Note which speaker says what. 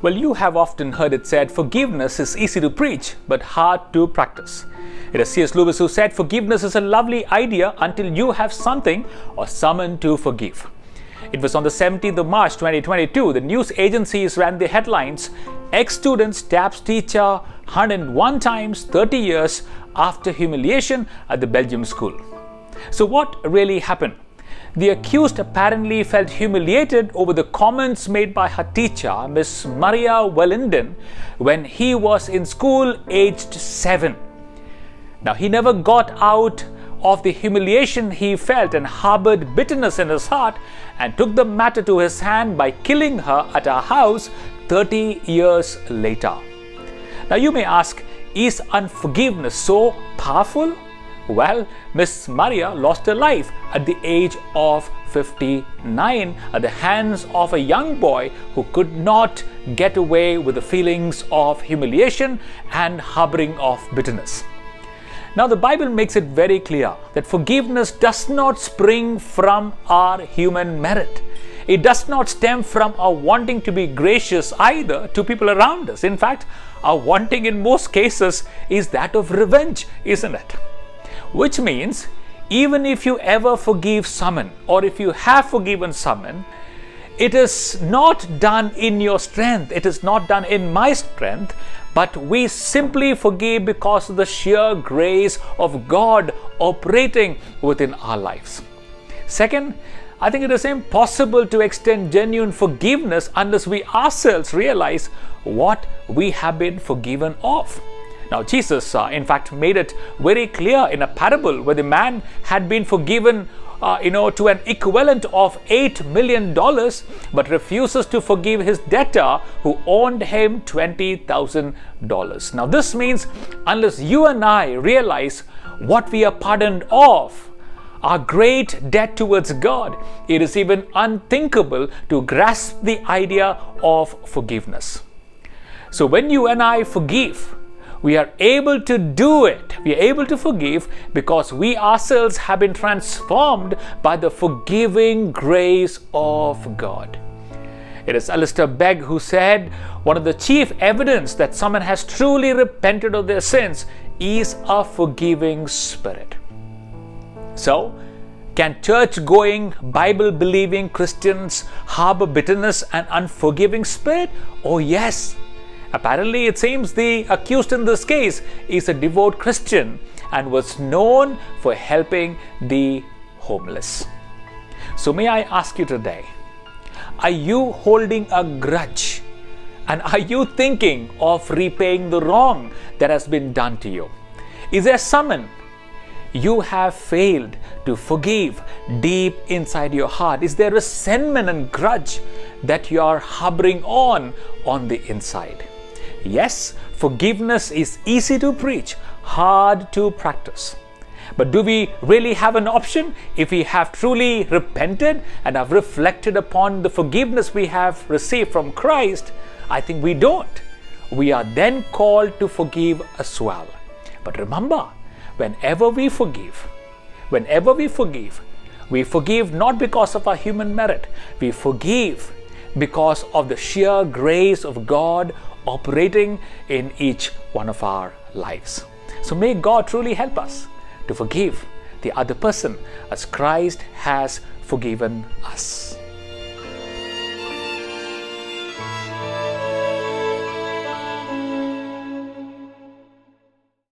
Speaker 1: Well, you have often heard it said, forgiveness is easy to preach, but hard to practice. It is C.S. Lewis who said, forgiveness is a lovely idea until you have something or someone to forgive. It was on the 17th of March 2022, the news agencies ran the headlines, ex-student stabs teacher 101 times 30 years after humiliation at the Belgium school. So what really happened? The accused apparently felt humiliated over the comments made by her teacher, Miss Maria Wellenden, when he was in school aged 7. Now, he never got out of the humiliation he felt and harbored bitterness in his heart and took the matter to his hand by killing her at her house 30 years later. Now, you may ask, is unforgiveness so powerful? Well, Miss Maria lost her life at the age of 59 at the hands of a young boy who could not get away with the feelings of humiliation and harboring of bitterness. Now, the Bible makes it very clear that forgiveness does not spring from our human merit. It does not stem from our wanting to be gracious either to people around us. In fact, our wanting in most cases is that of revenge, isn't it? Which means, even if you ever forgive someone or if you have forgiven someone, it is not done in your strength, it is not done in my strength, but we simply forgive because of the sheer grace of God operating within our lives. Second, I think it is impossible to extend genuine forgiveness unless we ourselves realize what we have been forgiven of. Now, Jesus, in fact, made it very clear in a parable where the man had been forgiven, to an equivalent of $8 million, but refuses to forgive his debtor who owed him $20,000. Now, this means unless you and I realize what we are pardoned of, our great debt towards God, it is even unthinkable to grasp the idea of forgiveness. So, when you and I forgive, we are able to do it. We are able to forgive because we ourselves have been transformed by the forgiving grace of God. It is Alistair Begg who said, one of the chief evidence that someone has truly repented of their sins is a forgiving spirit. So, can church-going, Bible-believing Christians harbor bitterness and unforgiving spirit? Oh yes. Apparently, it seems the accused in this case is a devout Christian and was known for helping the homeless. So may I ask you today, are you holding a grudge? And are you thinking of repaying the wrong that has been done to you? Is there someone you have failed to forgive deep inside your heart? Is there resentment and grudge that you are harboring on the inside? Yes, forgiveness is easy to preach, hard to practice. But do we really have an option if we have truly repented and have reflected upon the forgiveness we have received from Christ? I think we don't. We are then called to forgive as well. But remember, whenever we forgive, we forgive not because of our human merit. We forgive because of the sheer grace of God operating in each one of our lives. So may God truly help us to forgive the other person as Christ has forgiven us.